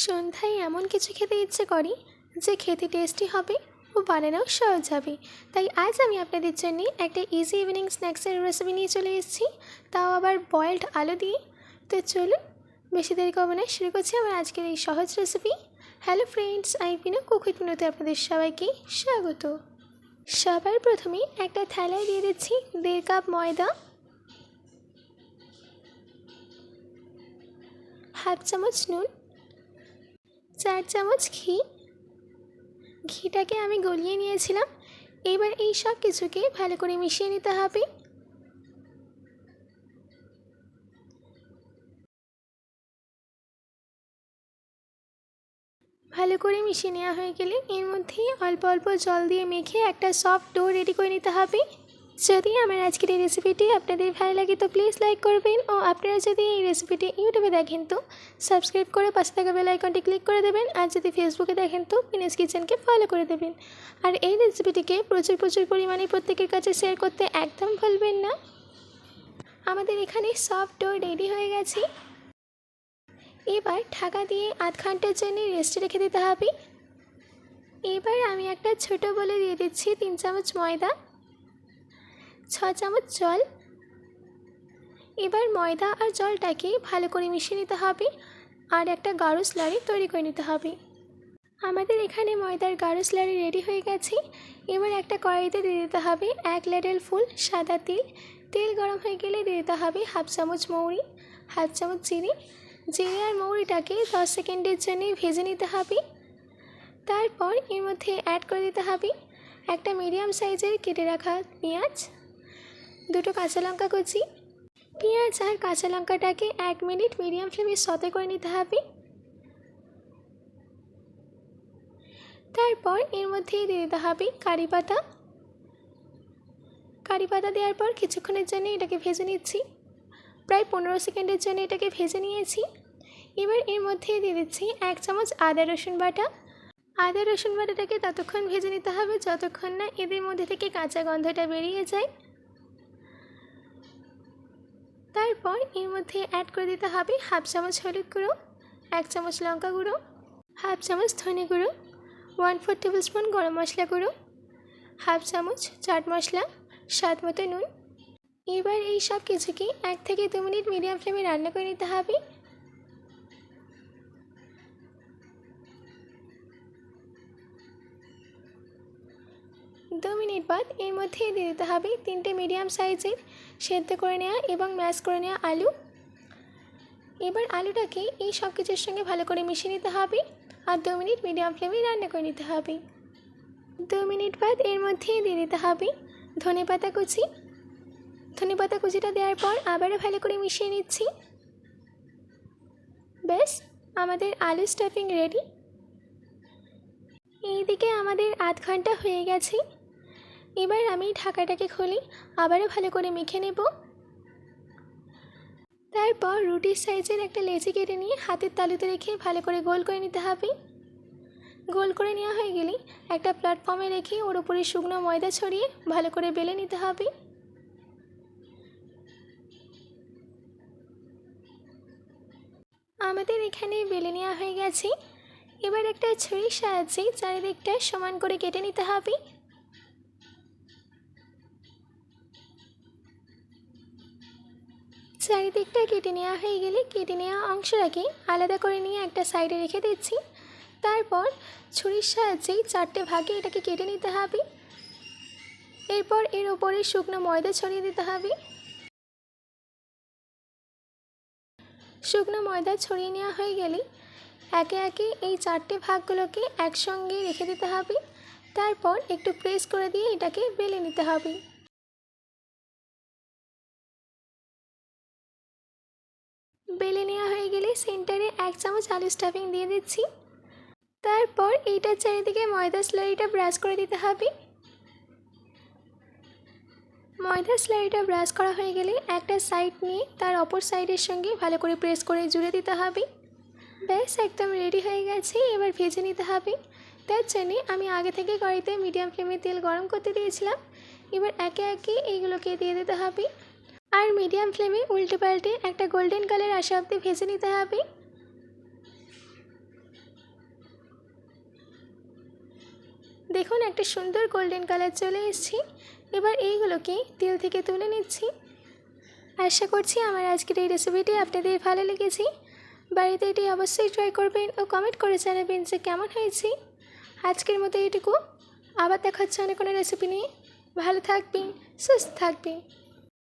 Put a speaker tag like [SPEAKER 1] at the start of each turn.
[SPEAKER 1] সন্ধ্যায় এমন কিছু খেতে ইচ্ছে করে যে খেতে টেস্টি হবে ও বানানোও সহজ হবে। তাই আজ আমি আপনাদের জন্য একটা ইজি ইভিনিং স্ন্যাক্সের রেসিপি নিয়ে চলে এসেছি, তাও আবার বয়েলড আলু দিয়ে। তো চলুন বেশি দেরি করবো না, শুরু করছি আমার আজকের এই সহজ রেসিপি। হ্যালো ফ্রেন্ডস, আমি পিনু, কুক উইথ পিনুতে আপনাদের সবাইকে স্বাগত। সবার প্রথমে একটা থালায় দিয়ে দিচ্ছি 1.5 কাপ ময়দা, 1/2 চামচ নুন, 4 চামচ ঘিটাকে আমি গলিয়ে নিয়েছিলাম। এবার এই সব কিছুকে ভালো করে মিশিয়ে নিতে হবে। ভালো করে মিশিয়ে নেওয়া হয়ে গেলে এর মধ্যে অল্প অল্প জল দিয়ে মেখে একটা সফট ডো রেডি করে নিতে হবে। যদি আমার আজকের এই রেসিপিটি আপনাদের ভালো লাগে তো প্লিজ লাইক করবেন, ও আপনারা যদি এই রেসিপিটি ইউটিউবে দেখেন তো সাবস্ক্রাইব করে পাশে থাকা বেল আইকনটি ক্লিক করে দেবেন, আর যদি ফেসবুকে দেখেন তো পিনাস কিচেনকে ফলো করে দেবেন। আর এই রেসিপিটিকে প্রচুর পরিমাণে প্রত্যেকের কাছে শেয়ার করতে একদম ভুলবেন না। আমাদের এখানে সফট ডো রেডি হয়ে গেছে। এবার ঢাকা দিয়ে আধ ঘন্টার জন্য রেস্টে রেখে দিতে হবে। এবার আমি একটা ছোট বলে দিয়ে দিচ্ছি 3 চামচ ময়দা, 6 চামচ জল। এবার ময়দা আর জলটাকে ভালো করে মিশিয়ে নিতে হবে আর একটা গাঢ় স্লারি তৈরি করে নিতে হবে। আমাদের এখানে ময়দার গাঢ় স্লারি রেডি হয়ে গেছে। এবার একটা কড়াইতে দিয়ে দিতে হবে 1 লেডেল ফুল সাদা তেল। তেল গরম হয়ে গেলে দিয়ে দিতে হবে 1/2 চামচ মৌরি, 1/2 চামচ জিরে আর মৌরিটাকে 10 সেকেন্ডের জন্য ভেজে নিতে হবে। তারপর এর মধ্যে অ্যাড করে দিতে হবে একটা মিডিয়াম সাইজের কেটে রাখা পেঁয়াজ, 2টো কাঁচা লঙ্কা কুচি। পেঁয়াজ আর কাঁচা লঙ্কাটাকে 1 মিনিট মিডিয়াম ফ্লেমে সতে করে নিতে হবে। তারপর এর মধ্যেই দিয়ে দিতে হবে কারি পাতা দেওয়ার পর কিছুক্ষণের জন্য এটাকে ভেজে নিচ্ছি। প্রায় 15 সেকেন্ডের জন্য এটাকে ভেজে নিয়েছি। এবার এর মধ্যে দিয়ে দিচ্ছি 1 চামচ আদা রসুন বাটাটাকে ততক্ষণ ভেজে নিতে হবে যতক্ষণ না এদের মধ্যে থেকে কাঁচা গন্ধটা বেরিয়ে যায়। তারপর এর মধ্যে অ্যাড করে দিতে হবে 1/2 চামচ হলুদ গুঁড়ো, 1 চামচ লঙ্কা গুঁড়ো, 1/2 চামচ ধনে গুঁড়ো, 1/4 টেবিল স্পুন গরম মশলা গুঁড়ো, 1/2 চামচ চাট মশলা, স্বাদ মতো নুন। এবার এই সব কিছুকে 1 থেকে 2 মিনিট মিডিয়াম ফ্লেমে রান্না করে নিতে হবে। দু মিনিট বাদ এর মধ্যে দিয়ে দিতে হবে 3টে মিডিয়াম সাইজের সেদ্ধ করে নেওয়া এবং ম্যাশ করে নেওয়া আলু। এবার আলুটাকে এই সব কিছুর সঙ্গে ভালো করে মিশিয়ে নিতে হবে আর 2 মিনিট মিডিয়াম ফ্লেমে রান্না করে নিতে হবে। 2 মিনিট বাদ এর মধ্যে দিয়ে দিতে হবে ধনেপাতা কুচিটা দেওয়ার পর আবারও ভালো করে মিশিয়ে নিচ্ছি। ব্যাস, আমাদের আলু স্টাফিং রেডি। এইদিকে আমাদের আধ ঘন্টা হয়ে গেছে। এবার আমি ঢাকাটাকে খুলি, আবারও ভালো করে মেখে নেব। তারপর রুটির সাইজের একটা লেচি কেটে নিয়ে হাতের তালুতে রেখে ভালো করে গোল করে নিতে হবে। গোল করে নেওয়া হয়ে গেলে একটা প্ল্যাটফর্মে রেখে ওর উপরে শুকনো ময়দা ছড়িয়ে ভালো করে বেলে নিতে হবে। আমাদের এখানে বেলে নেওয়া হয়ে গেছে। এবার একটা ছুরির সাহায্যে চারিদিকটা সমান করে কেটে নিতে হবে। চারিদিকটা কেটে নেওয়া হয়ে গেলে কেটে নেওয়া অংশটাকে আলাদা করে নিয়ে একটা সাইডে রেখে দিচ্ছি। তারপর ছুরির সাহায্যে 4টে ভাগে এটাকে কেটে নিতে হবে। এরপর এর ওপরে শুকনো ময়দা ছড়িয়ে দিতে হবে। শুকনো ময়দা ছড়িয়ে নেওয়া হয়ে গেলে একে একে এই 4টে ভাগগুলোকে একসঙ্গে রেখে দিতে হবে। তারপর একটু প্রেস করে দিয়ে এটাকে বেলে নিতে হবে। বেলে নেওয়া হয়ে গেলে সেন্টারে 1 চামচ আলু স্টাফিং দিয়ে দিচ্ছি। তারপর এইটার চারিদিকে ময়দা স্লারিটা ব্রাশ করে দিতে হবে। ময়দা স্লারিটা ব্রাশ করা হয়ে গেলে একটা সাইড নিয়ে তার অপর সাইডের সঙ্গে ভালো করে প্রেস করে জুড়ে দিতে হবে। ব্যাস, একদম রেডি হয়ে গেছে। এবার ভেজে নিতে হবে। তার জন্যে আমি আগে থেকে কড়াইতে মিডিয়াম ফ্লেমে তেল গরম করতে দিয়েছিলাম। এবার একে একে এইগুলোকে দিয়ে দিতে হবে আর মিডিয়াম ফ্লেমে উল্টে পাল্টে একটা গোল্ডেন কালার আসা অবধি ভেজে নিতে হবে। দেখুন একটা সুন্দর গোল্ডেন কালার চলে এসেছে। এবার এইগুলোকে তেল থেকে তুলে নিচ্ছি। আশা করছি আমার আজকের এই রেসিপিটি আপনাদের ভালো লেগেছে। বাড়িতে এটি অবশ্যই ট্রাই করবেন ও কমেন্ট করে জানাবেন যে কেমন হয়েছে। আজকের মতো এটুকু, আবার দেখা হচ্ছে অন্য কোনো রেসিপি নিয়ে। ভালো থাকবেন, সুস্থ থাকবেন।